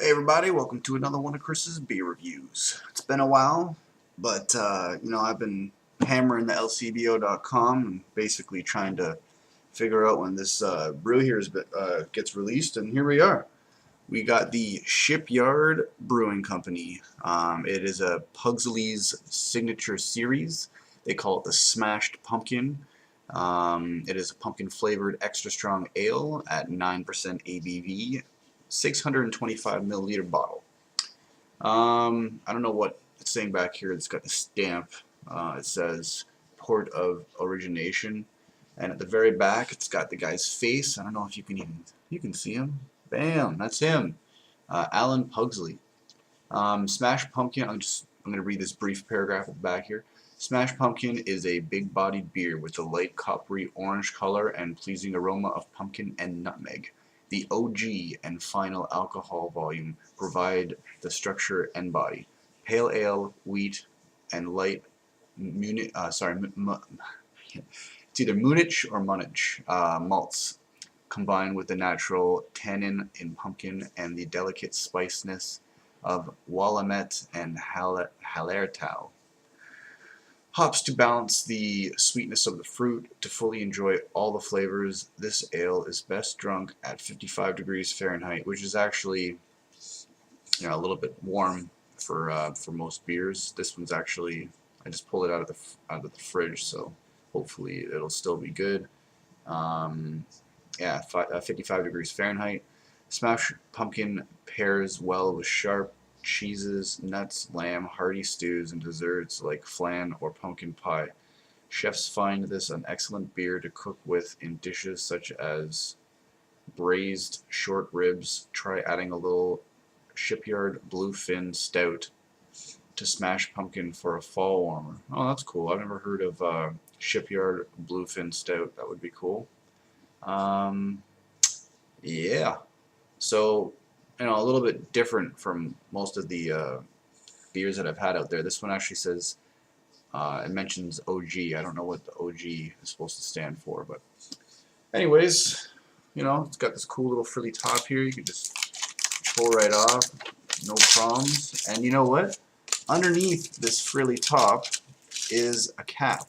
Hey everybody, welcome to another one of Chris's beer reviews. It's been a while, but I've been hammering the lcbo.com and basically trying to figure out when this brew here gets released, and here we are. We got the Shipyard Brewing Company. It is a Pugsley's signature series. They call it the Smashed Pumpkin. It is a pumpkin flavored extra strong ale at 9% ABV. 625 milliliter bottle. I don't know what it's saying back here. It's got the stamp. It says port of origination, and at the very back it's got the guy's face. I don't know if you can see him. Bam, that's him. Alan Pugsley. Smashed Pumpkin. I'm going to read this brief paragraph at the back here. Smashed Pumpkin is a big-bodied beer with a light coppery orange color and pleasing aroma of pumpkin and nutmeg. The OG and final alcohol volume provide the structure and body. Pale ale, wheat, and light it's either Munich or Munich malts, combined with the natural tannin in pumpkin and the delicate spiciness of Willamette and Hallertau. Hops to balance the sweetness of the fruit. To fully enjoy all the flavors, this ale is best drunk at 55 degrees Fahrenheit, which is actually a little bit warm for most beers. This one's actually, I just pulled it out of the fridge, so hopefully it'll still be good. 55 degrees Fahrenheit. Smashed Pumpkin pairs well with sharp cheeses, nuts, lamb, hearty stews, and desserts like flan or pumpkin pie. Chefs find this an excellent beer to cook with in dishes such as braised short ribs. Try adding a little Shipyard Bluefin Stout to Smashed Pumpkin for a fall warmer. Oh, that's cool. I've never heard of Shipyard Bluefin Stout. That would be cool. Yeah. So, a little bit different from most of the beers that I've had out there. This one actually says, it mentions OG. I don't know what the OG is supposed to stand for, but anyways, it's got this cool little frilly top here. You can just pull right off, no problems. And you know what? Underneath this frilly top is a cap,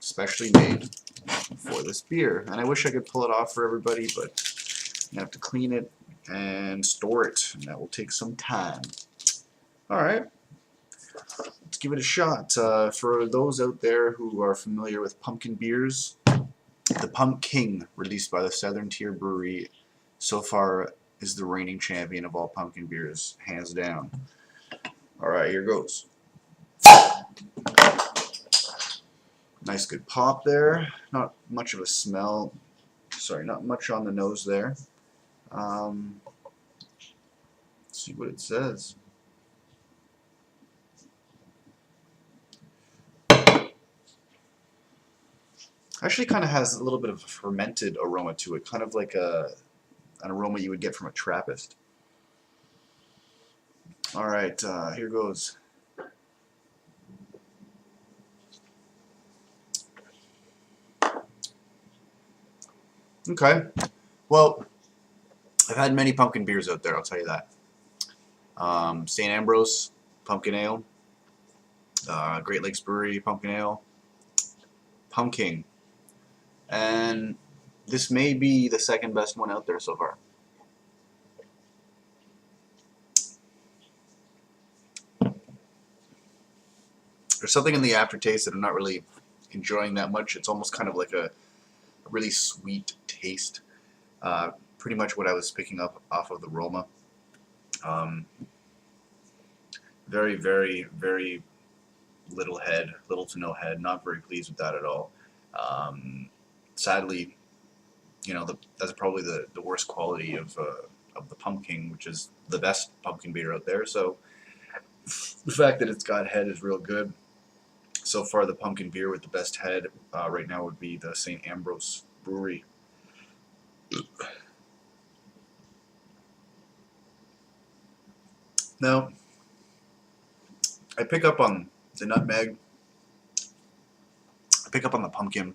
specially made for this beer. And I wish I could pull it off for everybody, but you have to clean it and store it, and that will take some time. Alright, let's give it a shot. For those out there who are familiar with pumpkin beers, the Pump King, released by the Southern Tier Brewery, so far is the reigning champion of all pumpkin beers, hands down. Alright, here goes. Nice good pop there. Not much of a smell. Sorry, not much on the nose there. Let's see what it says. Actually kind of has a little bit of a fermented aroma to it, kind of like an aroma you would get from a Trappist. Alright, here goes. Okay, well, I've had many pumpkin beers out there, I'll tell you that. St. Ambrose Pumpkin Ale, Great Lakes Brewery Pumpkin Ale, Pumpkin, and this may be the second best one out there so far. There's something in the aftertaste that I'm not really enjoying that much. It's almost kind of like a really sweet taste. Pretty much what I was picking up off of the Roma. Very, very, very little head, little to no head. Not very pleased with that at all. Sadly, that's probably the worst quality of the Pumpkin, which is the best pumpkin beer out there. So the fact that it's got head is real good. So far, the pumpkin beer with the best head right now would be the St. Ambrose Brewery. Now, I pick up on the nutmeg. I pick up on the pumpkin.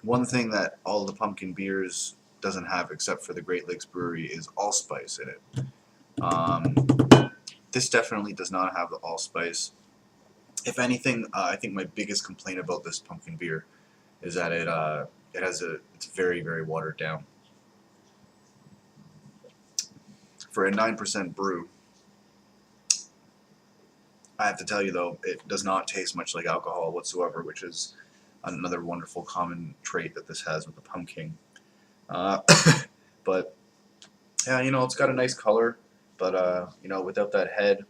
One thing that all the pumpkin beers doesn't have, except for the Great Lakes Brewery, is allspice in it. This definitely does not have the allspice. If anything, I think my biggest complaint about this pumpkin beer is that it's very, very watered down. For a 9% brew, I have to tell you though, it does not taste much like alcohol whatsoever, which is another wonderful common trait that this has with the pumpkin. Uh, but yeah, you know, it's got a nice color, but you know, without that head,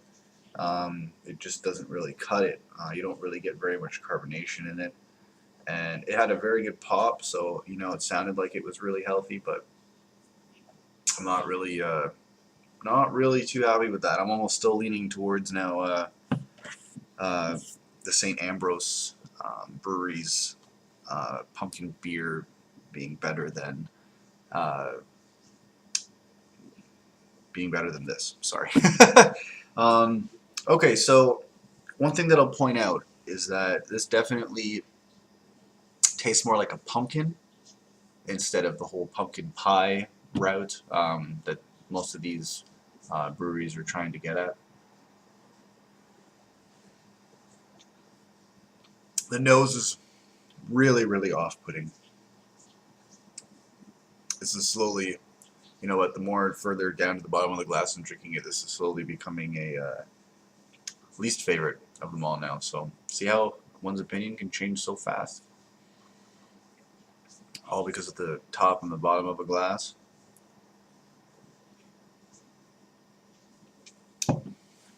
it just doesn't really cut it. You don't really get very much carbonation in it, and it had a very good pop, so you know, it sounded like it was really healthy, but I'm not really too happy with that. I'm almost still leaning towards now the St. Ambrose brewery's pumpkin beer being better than this. Sorry. Okay, so one thing that I'll point out is that this definitely tastes more like a pumpkin instead of the whole pumpkin pie route that most of these breweries are trying to get at. The nose is really, really off-putting. This is slowly, you know what, the more further down to the bottom of the glass I'm drinking it, this is slowly becoming a least favorite of them all now. So see how one's opinion can change so fast? All because of the top and the bottom of a glass.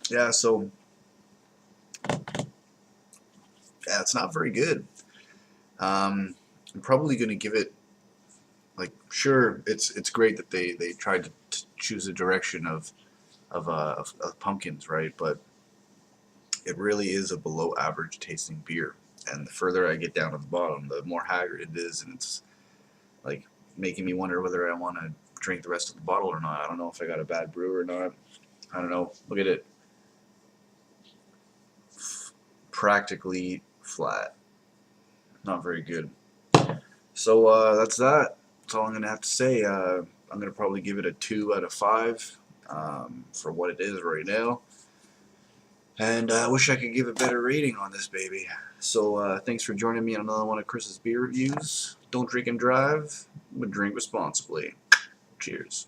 Yeah, so yeah, it's not very good. I'm probably going to give it, like, sure, it's great that they tried to choose a direction of pumpkins, right? But it really is a below average tasting beer. And the further I get down to the bottom, the more haggard it is, and it's like making me wonder whether I want to drink the rest of the bottle or not. I don't know if I got a bad brew or not. I don't know. Look at it. Practically flat. Not very good. So that's that. That's all I'm going to have to say. I'm going to probably give it a 2 out of 5 for what it is right now. And I wish I could give a better rating on this baby. So thanks for joining me on another one of Chris's beer reviews. Don't drink and drive, but drink responsibly. Cheers.